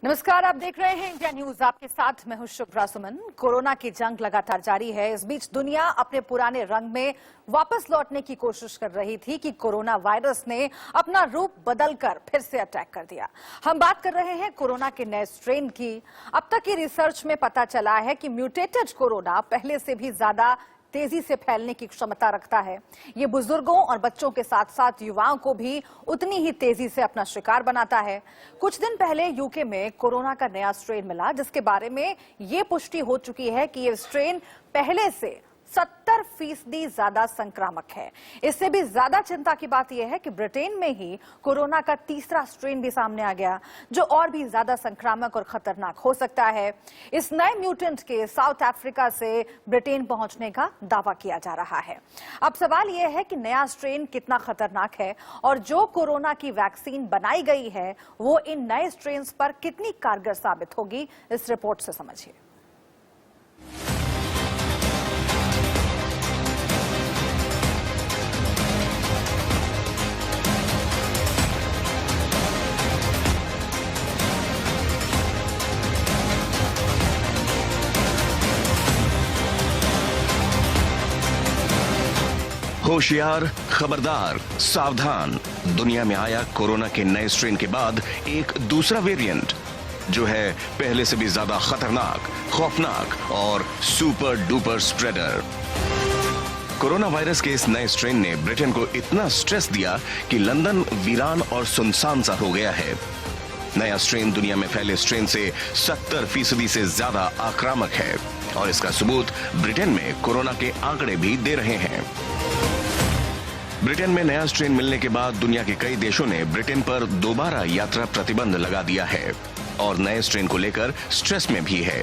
नमस्कार, आप देख रहे हैं इंडिया न्यूज। आपके साथ मैं हूं शुभ्रा सुमन। कोरोना की जंग लगातार जारी है। इस बीच दुनिया अपने पुराने रंग में वापस लौटने की कोशिश कर रही थी कि कोरोना वायरस ने अपना रूप बदलकर फिर से अटैक कर दिया। हम बात कर रहे हैं कोरोना के नए स्ट्रेन की। अब तक की रिसर्च में पता चला है कि म्यूटेटेड कोरोना पहले से भी ज्यादा तेजी से फैलने की क्षमता रखता है। ये बुजुर्गों और बच्चों के साथ साथ युवाओं को भी उतनी ही तेजी से अपना शिकार बनाता है। कुछ दिन पहले यूके में कोरोना का नया स्ट्रेन मिला, जिसके बारे में ये पुष्टि हो चुकी है कि ये स्ट्रेन पहले से 70% ज्यादा संक्रामक है। इससे भी ज्यादा चिंता की बात यह है कि ब्रिटेन में ही कोरोना का तीसरा स्ट्रेन भी सामने आ गया, जो और भी ज्यादा संक्रामक और खतरनाक हो सकता है। इस नए म्यूटेंट के साउथ अफ्रीका से ब्रिटेन पहुंचने का दावा किया जा रहा है। अब सवाल यह है कि नया स्ट्रेन कितना खतरनाक है और जो कोरोना की वैक्सीन बनाई गई है वो इन नए स्ट्रेन पर कितनी कारगर साबित होगी, इस रिपोर्ट से समझिए। होशियार, खबरदार, सावधान। दुनिया में आया कोरोना के नए स्ट्रेन के बाद एक दूसरा वेरिएंट जो है पहले से भी ज्यादा खतरनाक, खौफनाक और super duper spreader. Corona virus के इस नए स्ट्रेन ने ब्रिटेन को इतना स्ट्रेस दिया कि लंदन वीरान और सुनसान सा हो गया है। नया स्ट्रेन दुनिया में फैले स्ट्रेन से 70% से ज्यादा आक्रामक है और इसका सबूत ब्रिटेन में कोरोना के आंकड़े भी दे रहे हैं। ब्रिटेन में नया स्ट्रेन मिलने के बाद दुनिया के कई देशों ने ब्रिटेन पर दोबारा यात्रा प्रतिबंध लगा दिया है और नए स्ट्रेन को लेकर स्ट्रेस में भी है।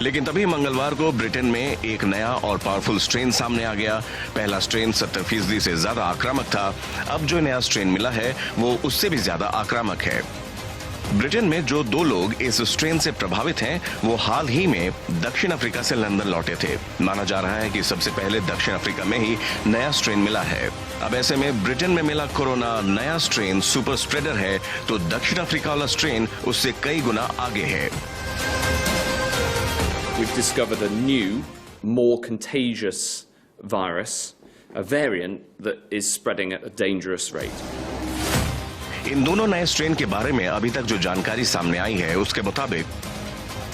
लेकिन तभी मंगलवार को ब्रिटेन में एक नया और पावरफुल स्ट्रेन सामने आ गया। पहला स्ट्रेन 70% से ज्यादा आक्रामक था। अब जो नया स्ट्रेन मिला है वो उससे भी ज्यादा आक्रामक है। ब्रिटेन में जो 2 लोग इस स्ट्रेन से प्रभावित हैं, वो हाल ही में दक्षिण अफ्रीका से लंदन लौटे थे। माना जा रहा है कि सबसे पहले दक्षिण अफ्रीका में ही नया स्ट्रेन मिला है। अब ऐसे में ब्रिटेन में मिला कोरोना नया स्ट्रेन सुपर स्प्रेडर है, तो दक्षिण अफ्रीका वाला स्ट्रेन उससे कई गुना आगे है। We've discovered a new, more contagious virus, a variant that is spreading at a dangerous rate. इन दोनों नए स्ट्रेन के बारे में अभी तक जो जानकारी सामने आई है उसके मुताबिक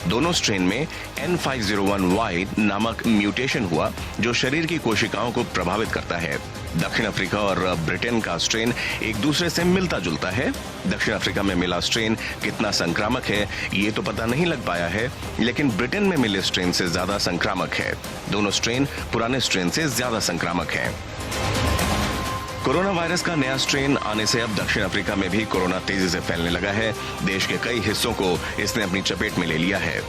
दोनों स्ट्रेन में N501Y नामक म्यूटेशन हुआ जो शरीर की कोशिकाओं को प्रभावित करता है। दक्षिण अफ्रीका और ब्रिटेन का स्ट्रेन एक दूसरे से मिलता जुलता है। दक्षिण अफ्रीका में मिला स्ट्रेन कितना संक्रामक है ये तो पता नहीं लग पाया है, लेकिन ब्रिटेन में मिले स्ट्रेन से ज्यादा संक्रामक है। दोनों स्ट्रेन पुराने स्ट्रेन से ज्यादा संक्रामक है। कोरोना वायरस का नया स्ट्रेन आने से अब दक्षिण अफ्रीका में भी कोरोना तेजी से फैलने लगा है। देश के कई हिस्सों को इसने अपनी चपेट में ले लिया है।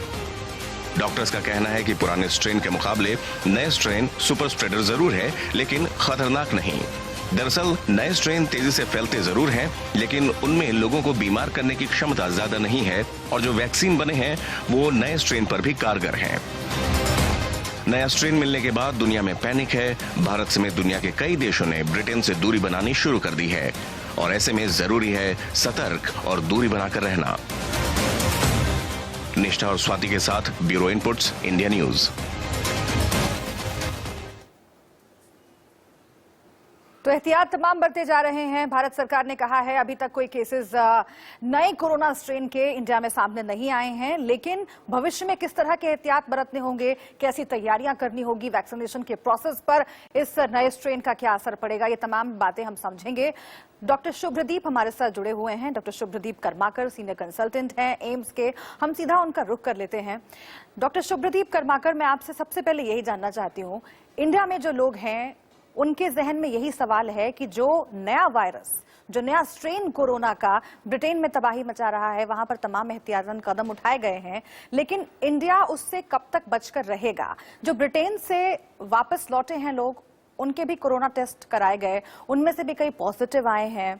डॉक्टर्स का कहना है कि पुराने स्ट्रेन के मुकाबले नए स्ट्रेन सुपर स्प्रेडर जरूर है, लेकिन खतरनाक नहीं। दरअसल नए स्ट्रेन तेजी से फैलते जरूर हैं, लेकिन उनमें लोगों को बीमार करने की क्षमता ज्यादा नहीं है और जो वैक्सीन बने हैं वो नए स्ट्रेन पर भी कारगर हैं। नया स्ट्रेन मिलने के बाद दुनिया में पैनिक है। भारत समेत दुनिया के कई देशों ने ब्रिटेन से दूरी बनानी शुरू कर दी है और ऐसे में जरूरी है सतर्क और दूरी बनाकर रहना। निष्ठा और स्वाति के साथ ब्यूरो इनपुट्स, इंडिया न्यूज। तो एहतियात तमाम बरते जा रहे हैं। भारत सरकार ने कहा है अभी तक कोई केसेस नए कोरोना स्ट्रेन के इंडिया में सामने नहीं आए हैं, लेकिन भविष्य में किस तरह के एहतियात बरतने होंगे, कैसी तैयारियां करनी होगी, वैक्सीनेशन के प्रोसेस पर इस नए स्ट्रेन का क्या असर पड़ेगा, ये तमाम बातें हम समझेंगे। डॉक्टर शुभ्रदीप हमारे साथ जुड़े हुए हैं। Doctor Shubhradeep Karmakar senior consultant हैं एम्स के। हम सीधा उनका रुख कर लेते हैं। डॉक्टर शुभ्रदीप कर्माकर, मैं आपसे सबसे पहले यही जानना चाहती हूँ, इंडिया में जो लोग हैं उनके जहन में यही सवाल है कि जो नया वायरस, जो नया स्ट्रेन कोरोना का ब्रिटेन में तबाही मचा रहा है, वहां पर तमाम एहतियातन कदम उठाए गए हैं, लेकिन इंडिया उससे कब तक बचकर रहेगा? जो ब्रिटेन से वापस लौटे हैं लोग, उनके भी कोरोना टेस्ट कराए गए, उनमें से भी कई पॉजिटिव आए हैं।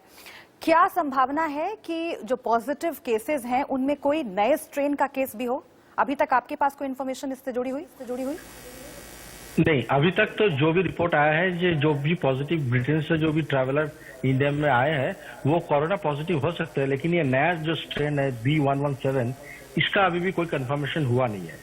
क्या संभावना है कि जो पॉजिटिव केसेस हैं उनमें कोई नए स्ट्रेन का केस भी हो? अभी तक आपके पास कोई इन्फॉर्मेशन इससे जुड़ी हुई? नहीं, अभी तक तो जो भी रिपोर्ट आया है, जो भी पॉजिटिव ब्रिटेन से जो भी ट्रैवलर इंडिया में आए हैं वो कोरोना पॉजिटिव हो सकते हैं, लेकिन ये नया जो स्ट्रेन है B117 इसका अभी भी कोई कंफर्मेशन हुआ नहीं है।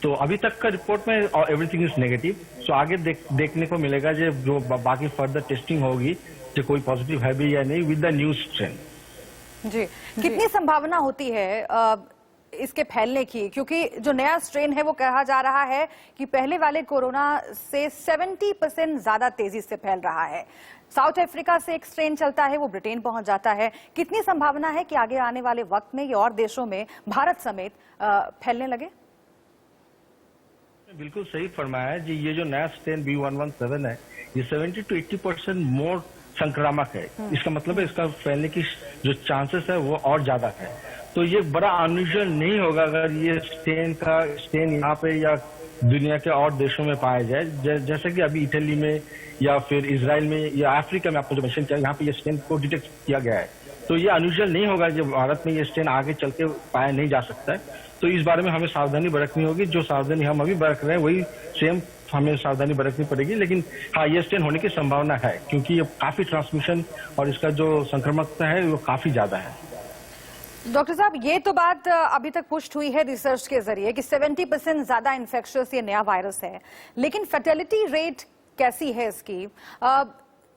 तो अभी तक का रिपोर्ट में एवरीथिंग इज नेगेटिव। सो आगे देखने को मिलेगा जो बाकी फर्दर टेस्टिंग होगी जो कोई पॉजिटिव है भी या नहीं विद द न्यू स्ट्रेन। जी, कितनी संभावना होती है इसके फैलने की, क्योंकि जो नया स्ट्रेन है वो कहा जा रहा है कि पहले वाले कोरोना से 70% ज्यादा तेजी से फैल रहा है। साउथ अफ्रीका से एक स्ट्रेन चलता है, वो ब्रिटेन पहुंच जाता है। कितनी संभावना है कि आगे आने वाले वक्त में ये और देशों में, भारत समेत, फैलने लगे? बिल्कुल सही फरमाया है जी। ये जो नया स्ट्रेन B117 है ये 70 to 80% मोर संक्रामक है। इसका मतलब है इसका फैलने की जो चांसेस है वो और ज्यादा है। तो ये बड़ा अनयूजुअल नहीं होगा अगर ये स्ट्रेन यहाँ पे या दुनिया के और देशों में पाया जाए, जैसे कि अभी इटली में या फिर इजराइल में या अफ्रीका में आपको जो मेंशन किया यहाँ पे ये स्ट्रेन को डिटेक्ट किया गया है। तो ये अनयूजुअल नहीं होगा जब भारत में ये स्ट्रेन आगे चल के पाया नहीं जा सकता है। तो इस बारे में हमें सावधानी बरतनी होगी। जो सावधानी हम अभी बरत रहे हैं वही सेम हमें सावधानी बरतनी पड़ेगी। लेकिन हाँ, ये स्ट्रेन होने की संभावना है क्योंकि ये काफी ट्रांसमिशन और इसका जो संक्रमकता है वो काफी ज्यादा है। डॉक्टर साहब, ये तो बात अभी तक पुष्ट हुई है रिसर्च के जरिए कि 70% ज्यादा इन्फेक्शियस ये नया वायरस है, लेकिन फर्टिलिटी रेट कैसी है इसकी?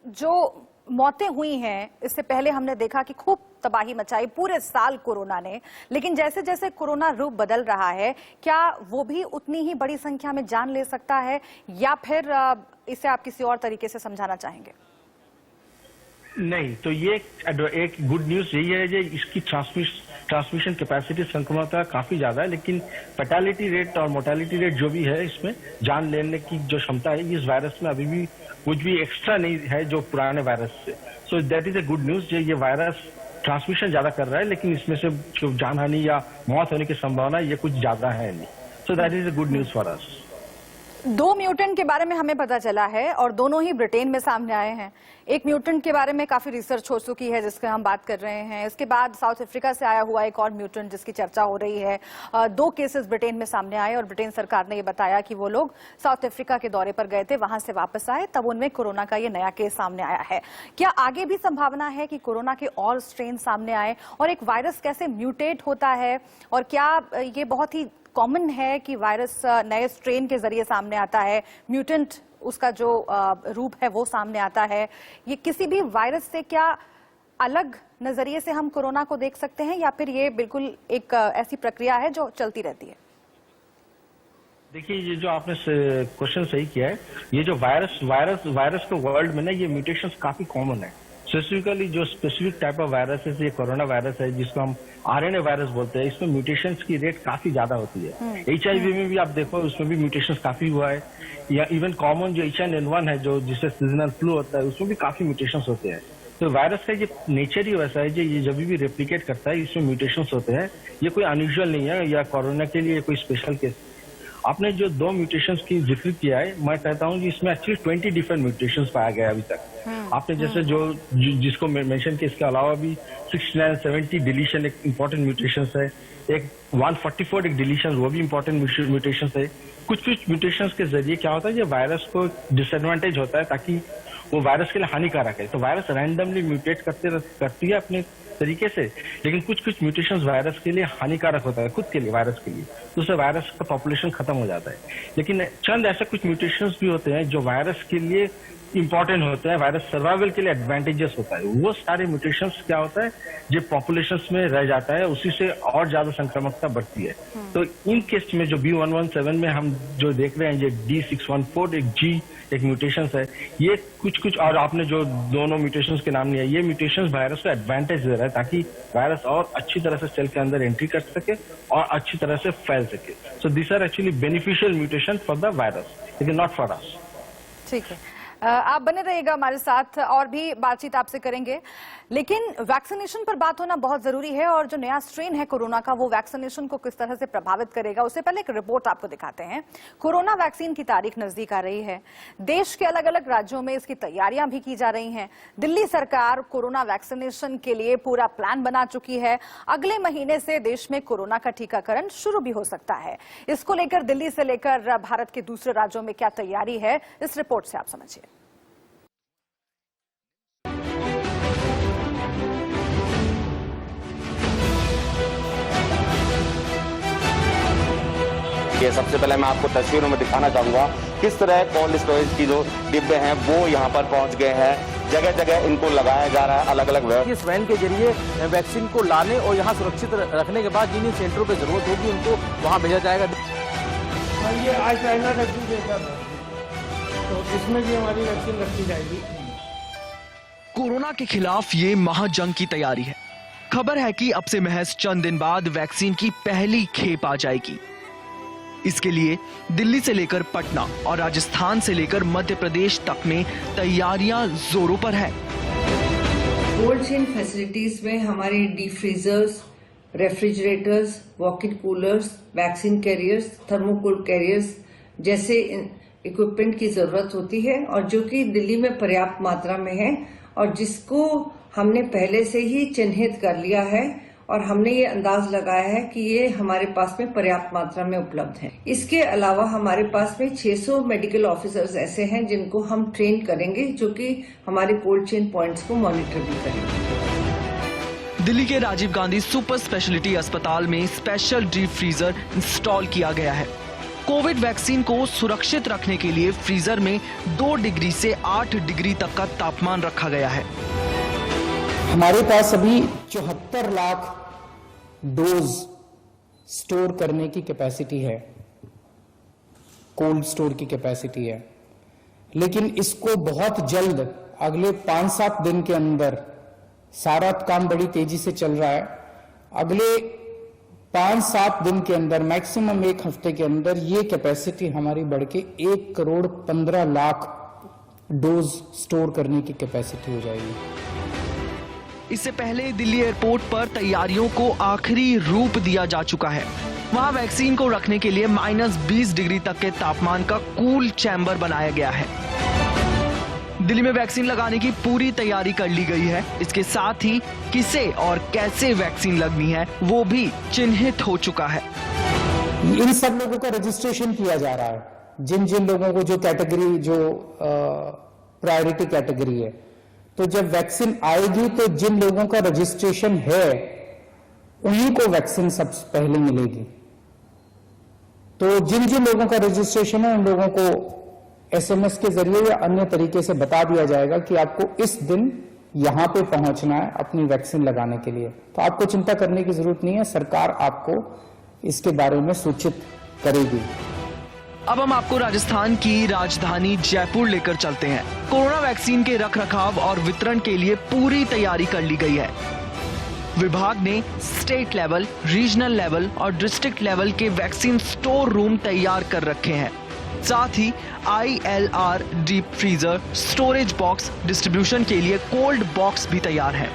जो मौतें हुई हैं इससे पहले हमने देखा कि खूब तबाही मचाई पूरे साल कोरोना ने, लेकिन जैसे जैसे कोरोना रूप बदल रहा है, क्या वो भी उतनी ही बड़ी संख्या में जान ले सकता है, या फिर इसे आप किसी और तरीके से समझाना चाहेंगे? नहीं, तो ये एक गुड न्यूज यही है कि इसकी ट्रांसमिशन कैपेसिटी संक्रमणता काफी ज्यादा है, लेकिन फैटालिटी रेट और मोर्टेलिटी रेट जो भी है इसमें जान लेने की जो क्षमता है इस वायरस में अभी भी कुछ भी एक्स्ट्रा नहीं है जो पुराने वायरस से। So that is a good news. ये वायरस ट्रांसमिशन ज्यादा कर रहा है, लेकिन इसमें से जो जानहानि या मौत होने की संभावना ये कुछ ज्यादा है नहीं। So that is a good news for us. 2 mutant के बारे में हमें पता चला है और दोनों ही ब्रिटेन में सामने आए हैं। एक म्यूटेंट के बारे में काफी रिसर्च हो चुकी है जिसके हम बात कर रहे हैं। इसके बाद साउथ अफ्रीका से आया हुआ एक और म्यूटेंट जिसकी चर्चा हो रही है। 2 केसेस ब्रिटेन में सामने आए और ब्रिटेन सरकार ने ये बताया कि वो लोग साउथ अफ्रीका के दौरे पर गए थे, वहां से वापस आए, तब उनमें कोरोना का ये नया केस सामने आया है। क्या आगे भी संभावना है कि कोरोना के और स्ट्रेन सामने आए, और एक वायरस कैसे म्यूटेट होता है, और क्या ये बहुत ही कॉमन है कि वायरस नए स्ट्रेन के जरिए सामने आता है, म्यूटेंट उसका जो रूप है वो सामने आता है? ये किसी भी वायरस से क्या अलग नजरिए से हम कोरोना को देख सकते हैं, या फिर ये बिल्कुल एक ऐसी प्रक्रिया है जो चलती रहती है? देखिए, ये जो आपने क्वेश्चन सही किया है, ये जो वायरस के वर्ल्ड में ना ये म्यूटेशंस काफी कॉमन है। स्पेसिफिकली जो स्पेसिफिक टाइप ऑफ वायरस है, ये कोरोना वायरस है जिसको हम आरएनए वायरस बोलते हैं, इसमें म्यूटेशंस की रेट काफी ज्यादा होती है। HIV में भी आप देखो उसमें भी म्यूटेशंस काफी हुआ है, या इवन कॉमन जो H1N1 है जो जिससे सीजनल फ्लू होता है उसमें भी काफी म्यूटेशंस होते हैं। तो वायरस का ये नेचर ही वैसा है जो ये जब भी रेप्लिकेट करता है इसमें म्यूटेशंस होते हैं। ये कोई अनयूजुअल नहीं है या कोरोना के लिए कोई स्पेशल केस। आपने जो 2 म्यूटेशंस की जिक्र किया है, मैं कहता हूँ कि इसमें एक्चुअली 20 डिफरेंट म्यूटेशंस पाया गया अभी तक। आपने जैसे जिसको मेंशन किया, इसके अलावा भी 69, 70 डिलीशन एक इम्पोर्टेंट म्यूटेशन है, एक 144 एक डिलीशन वो भी इम्पोर्टेंट म्यूटेशन है। कुछ म्यूटेशंस के जरिए क्या होता है, ये वायरस को डिसएडवांटेज होता है ताकि वो वायरस के लिए हानिकारक है। तो वायरस रैंडमली म्यूटेट करती है अपने तरीके से, लेकिन कुछ म्यूटेशंस वायरस के लिए हानिकारक होता है, खुद के लिए, वायरस के लिए, तो उससे वायरस का पॉपुलेशन खत्म हो जाता है। लेकिन चंद ऐसे कुछ म्यूटेशंस भी होते हैं जो वायरस के लिए इंपॉर्टेंट होते हैं, वायरस सर्वाइवल के लिए एडवांटेजेस होता है। वो सारे म्यूटेशंस क्या होता है जो पॉपुलेशंस में रह जाता है, उसी से और ज्यादा संक्रामकता बढ़ती है। तो इन केस में जो B117 में हम जो देख रहे हैं, ये D614 एक G एक म्यूटेशंस है, ये कुछ और आपने जो दोनों म्यूटेशंस के नाम लिया, ये म्यूटेशंस वायरस को एडवांटेज दे रहा है ताकि वायरस और अच्छी तरह से सेल के अंदर एंट्री कर सके और अच्छी तरह से फैल सके। So this are actually beneficial mutation for the virus, लेकिन नॉट फॉर अस। ठीक है, आप बने रहिएगा हमारे साथ, और भी बातचीत आपसे करेंगे। लेकिन वैक्सीनेशन पर बात होना बहुत जरूरी है और जो नया स्ट्रेन है कोरोना का वो वैक्सीनेशन को किस तरह से प्रभावित करेगा उससे पहले एक रिपोर्ट आपको दिखाते हैं। कोरोना वैक्सीन की तारीख नजदीक आ रही है। देश के अलग अलग राज्यों में इसकी तैयारियां भी की जा रही हैं। दिल्ली सरकार कोरोना वैक्सीनेशन के लिए पूरा प्लान बना चुकी है। अगले महीने से देश में कोरोना का टीकाकरण शुरू भी हो सकता है। इसको लेकर दिल्ली से लेकर भारत के दूसरे राज्यों में क्या तैयारी है, इस रिपोर्ट से आप समझिए। ये सबसे पहले मैं आपको तस्वीरों में दिखाना चाहूंगा किस तरह कोल्ड स्टोरेज की जो डिब्बे हैं वो यहाँ पर पहुंच गए हैं। जगह जगह इनको लगाया जा रहा है अलग अलग इस वैन के जरिए वैक्सीन को लाने और यहाँ सुरक्षित रखने के बाद जिन सेंटरों पर जरूरत होगी उनको वहाँ भेजा जाएगा। ये आज चाइना वैक्सीन देता था, तो इसमें भी हमारी वैक्सीन रखी जाएगी। कोरोना के खिलाफ ये महाजंग की तैयारी है। खबर है कि अब से महज चंद दिन बाद वैक्सीन की पहली खेप आ जाएगी। इसके लिए दिल्ली से लेकर पटना और राजस्थान से लेकर मध्य प्रदेश तक में तैयारियां जोरों पर है। कोल्ड चेन फैसिलिटीज में हमारे deep freezers, refrigerators, walk in coolers, vaccine carriers, thermocol carriers जैसे इक्विपमेंट की जरूरत होती है और जो कि दिल्ली में पर्याप्त मात्रा में है और जिसको हमने पहले से ही चिन्हित कर लिया है और हमने ये अंदाज लगाया है कि ये हमारे पास में पर्याप्त मात्रा में उपलब्ध है। इसके अलावा हमारे पास में 600 मेडिकल ऑफिसर्स ऐसे हैं जिनको हम ट्रेन करेंगे जो कि हमारे कोल्ड चेन पॉइंट्स को मॉनिटर भी करेंगे। दिल्ली के राजीव गांधी सुपर स्पेशलिटी अस्पताल में स्पेशल डीप फ्रीजर इंस्टॉल किया गया है। कोविड वैक्सीन को सुरक्षित रखने के लिए फ्रीजर में 2 डिग्री से 8 डिग्री तक का तापमान रखा गया है। हमारे पास अभी 74 लाख डोज स्टोर करने की कैपेसिटी है, कोल्ड स्टोर की कैपेसिटी है, लेकिन इसको बहुत जल्द अगले 5-7 दिन के अंदर, सारा काम बड़ी तेजी से चल रहा है, अगले 5-7 दिन के अंदर मैक्सिमम 1 हफ्ते के अंदर ये कैपेसिटी हमारी बढ़ के 1 करोड़ 15 लाख डोज स्टोर करने की कैपेसिटी हो जाएगी। इससे पहले दिल्ली एयरपोर्ट पर तैयारियों को आखिरी रूप दिया जा चुका है। वहां वैक्सीन को रखने के लिए -20 डिग्री तक के तापमान का कूल चैम्बर बनाया गया है। दिल्ली में वैक्सीन लगाने की पूरी तैयारी कर ली गई है। इसके साथ ही किसे और कैसे वैक्सीन लगनी है वो भी चिन्हित हो चुका है। इन सब लोगों का रजिस्ट्रेशन किया जा रहा है। जिन जिन लोगों को जो कैटेगरी, जो प्रायोरिटी कैटेगरी है, तो जब वैक्सीन आएगी तो जिन लोगों का रजिस्ट्रेशन है उन्हीं को वैक्सीन सबसे पहले मिलेगी। तो जिन जिन लोगों का रजिस्ट्रेशन है उन लोगों को SMS के जरिए या अन्य तरीके से बता दिया जाएगा कि आपको इस दिन यहां पे पहुंचना है अपनी वैक्सीन लगाने के लिए। तो आपको चिंता करने की जरूरत नहीं है, सरकार आपको इसके बारे में सूचित करेगी। अब हम आपको राजस्थान की राजधानी जयपुर लेकर चलते हैं। कोरोना वैक्सीन के रखरखाव और वितरण के लिए पूरी तैयारी कर ली गई है। विभाग ने स्टेट लेवल, रीजनल लेवल और डिस्ट्रिक्ट लेवल के वैक्सीन स्टोर रूम तैयार कर रखे हैं। साथ ही ILR deep freezer, storage box, distribution के लिए कोल्ड बॉक्स भी तैयार है।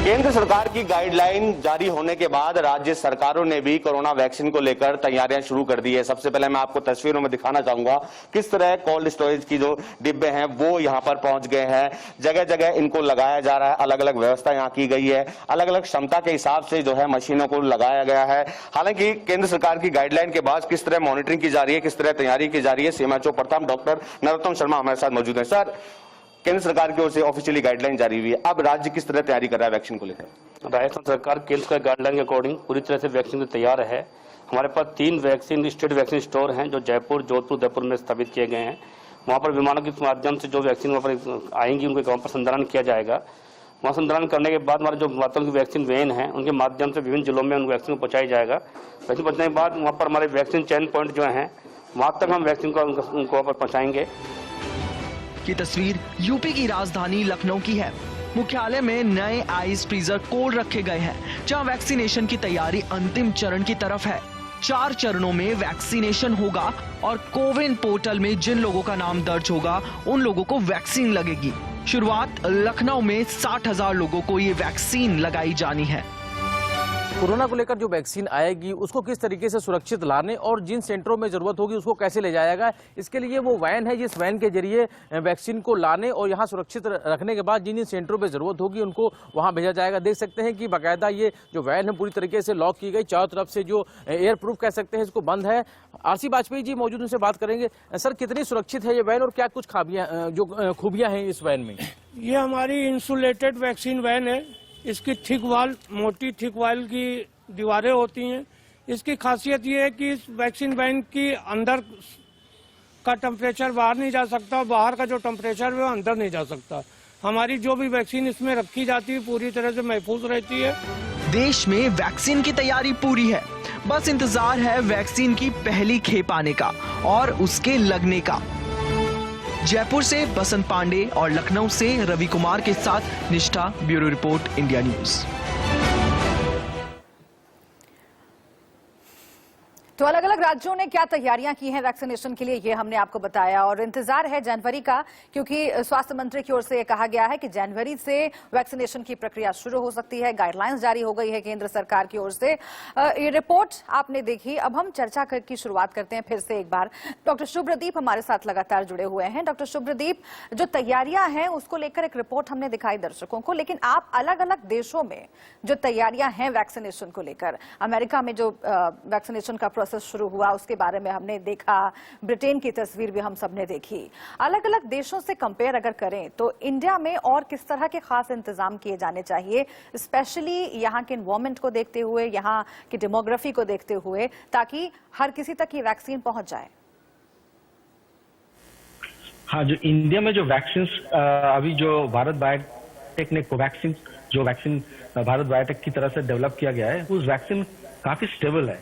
केंद्र सरकार की गाइडलाइन जारी होने के बाद राज्य सरकारों ने भी कोरोना वैक्सीन को लेकर तैयारियां शुरू कर दी है। सबसे पहले मैं आपको तस्वीरों में दिखाना चाहूंगा किस तरह कोल्ड स्टोरेज की जो डिब्बे हैं वो यहां पर पहुंच गए हैं। जगह जगह इनको लगाया जा रहा है, अलग अलग व्यवस्था यहां की गई है, अलग अलग क्षमता के हिसाब से जो है मशीनों को लगाया गया है। हालांकि केंद्र सरकार की गाइडलाइन के बाद किस तरह मॉनिटरिंग की जा रही है, किस तरह तैयारी की जा रही है, CMHO प्रथम डॉक्टर नरोत्तम शर्मा हमारे साथ मौजूद है। सर, केंद्र सरकार की ओर से ऑफिशियली गाइडलाइन जारी हुई है, अब राज्य किस तरह तैयारी कर रहा है वैक्सीन को लेकर? राजस्थान सरकार केंद्र का गाइडलाइन के अकॉर्डिंग पूरी तरह से वैक्सीन तैयार है। हमारे पास 3 वैक्सीन स्टेट वैक्सीन स्टोर हैं जो जयपुर, जोधपुर, उदयपुर में स्थापित किए गए हैं। वहाँ पर विमानों के माध्यम से जो वैक्सीन वहाँ पर आएंगी उनके वहाँ पर संधारण किया जाएगा। वहाँ संधारण करने के बाद हमारे जो मात्रा की वैक्सीन वैन है उनके माध्यम से विभिन्न जिलों में उन वैक्सीन को पहुँचाया जाएगा। वैक्सीन पहुँचने के बाद वहाँ पर हमारे वैक्सीन चयन पॉइंट जो हैं वहाँ तक हम वैक्सीन को उनको वहाँ पर पहुँचाएंगे। ये तस्वीर यूपी की राजधानी लखनऊ की है। मुख्यालय में नए आइस फ्रीजर कोल्ड रखे गए हैं जहां वैक्सीनेशन की तैयारी अंतिम चरण की तरफ है। 4 चरणों में वैक्सीनेशन होगा और कोविन पोर्टल में जिन लोगों का नाम दर्ज होगा उन लोगों को वैक्सीन लगेगी। शुरुआत लखनऊ में 60,000 लोगों को ये वैक्सीन लगाई जानी है। कोरोना को लेकर जो वैक्सीन आएगी उसको किस तरीके से सुरक्षित लाने और जिन सेंटरों में जरूरत होगी उसको कैसे ले जाया जाएगा, इसके लिए वो वैन है जिस वैन के जरिए वैक्सीन को लाने और यहाँ सुरक्षित रखने के बाद जिन जिन सेंटरों पे जरूरत होगी उनको वहाँ भेजा जाएगा। देख सकते हैं कि बाकायदा ये जो वैन है पूरी तरीके से लॉक की गई, चारों तरफ से जो एयर प्रूफ कह सकते हैं इसको बंद है। आरसी वाजपेयी जी मौजूद, उनसे बात करेंगे। सर, कितनी सुरक्षित है ये वैन और क्या कुछ खूबियां हैं इस वैन में? ये हमारी इंसुलेटेड वैक्सीन वैन है। इसकी थिक वाल, मोटी थिक वाल की दीवारें होती हैं। इसकी खासियत ये है कि इस वैक्सीन वैन की अंदर का टेम्परेचर बाहर नहीं जा सकता, बाहर का जो टेम्परेचर है वो अंदर नहीं जा सकता। हमारी जो भी वैक्सीन इसमें रखी जाती है पूरी तरह से महफूज रहती है। देश में वैक्सीन की तैयारी पूरी है, बस इंतजार है वैक्सीन की पहली खेप आने का और उसके लगने का। जयपुर से बसंत पांडे और लखनऊ से रवि कुमार के साथ निष्ठा, ब्यूरो रिपोर्ट, इंडिया न्यूज। तो अलग अलग राज्यों ने क्या तैयारियां की हैं वैक्सीनेशन के लिए, ये हमने आपको बताया और इंतजार है जनवरी का, क्योंकि स्वास्थ्य मंत्री की ओर से कहा गया है कि जनवरी से वैक्सीनेशन की प्रक्रिया शुरू हो सकती है। गाइडलाइंस जारी हो गई है केंद्र सरकार की ओर से। ये रिपोर्ट आपने देखी। अब हम चर्चा की शुरुआत करते हैं फिर से एक बार। डॉक्टर शुभ्रदीप हमारे साथ लगातार जुड़े हुए हैं। डॉक्टर शुभ्रदीप, जो तैयारियां हैं उसको लेकर एक रिपोर्ट हमने दिखाई दर्शकों को, लेकिन आप अलग अलग देशों में जो तैयारियां हैं वैक्सीनेशन को लेकर, अमेरिका में जो वैक्सीनेशन का शुरू हुआ उसके बारे में हमने देखा, ब्रिटेन की तस्वीर भी हम सबने देखी। अलग अलग देशों से कंपेयर अगर करें तो इंडिया में और किस तरह के खास इंतजाम किए जाने चाहिए, स्पेशली यहाँ के एनवायरमेंट को देखते हुए, यहाँ की डेमोग्राफी को देखते हुए, ताकि हर किसी तक ये वैक्सीन पहुंच जाए? हाँ, जो इंडिया में जो वैक्सीन अभी जो भारत बायोटेक ने कोवैक्सीन जो वैक्सीन भारत बायोटेक की तरफ से डेवलप किया गया है, उस वैक्सीन काफी स्टेबल है।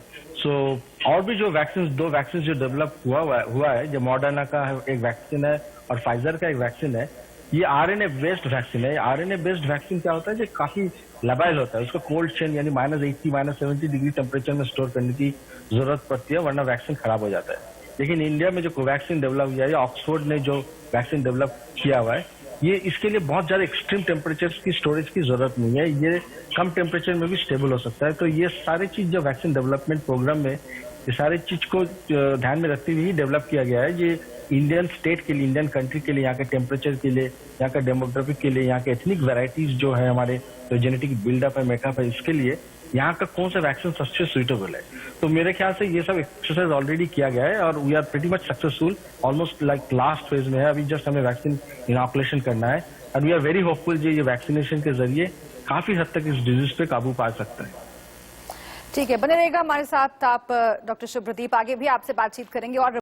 और भी जो दो वैक्सीन जो डेवलप हुआ है, जो मॉडर्ना का एक वैक्सीन है और फाइजर का एक वैक्सीन है, ये आरएनए बेस्ड वैक्सीन है। आरएनए बेस्ड वैक्सीन क्या होता है, जो काफी लबाइल होता है, उसको कोल्ड चेन यानी -80 -70 डिग्री टेम्परेचर में स्टोर करने की जरूरत पड़ती है, वरना वैक्सीन खराब हो जाता है। लेकिन इंडिया में जो कोवैक्सीन डेवलप किया है, ऑक्सफोर्ड ने जो वैक्सीन डेवलप किया हुआ है, ये इसके लिए बहुत ज्यादा एक्सट्रीम टेम्परेचर की स्टोरेज की जरूरत नहीं है, ये कम टेम्परेचर में भी स्टेबल हो सकता है। तो ये सारी चीज जो वैक्सीन डेवलपमेंट प्रोग्राम में ये सारी चीज को ध्यान में रखते हुए ही डेवलप किया गया है। ये इंडियन स्टेट के लिए, इंडियन कंट्री के लिए, यहाँ के टेम्परेचर के लिए, यहाँ का डेमोग्राफी के लिए, यहाँ के एथनिक वेराइटीज जो है, हमारे जो जेनेटिक बिल्डअप है, मेकअप है, इसके लिए यहाँ का कौन सा वैक्सीन सबसे सुइटेबल है। तो मेरे ख्याल से ये सब एक्सरसाइज ऑलरेडी किया गया है और we are pretty much successful, almost like last phase में है। अभी जस्ट हमें वैक्सीन इनॉकुलेशन करना है और वी आर वेरी होपफुल ये वैक्सीनेशन के जरिए काफी हद तक इस डिजीज पे काबू पा सकता है। ठीक है, बने रहेगा हमारे साथ आप डॉक्टर शुभ्रदीप, आगे भी आपसे बातचीत करेंगे और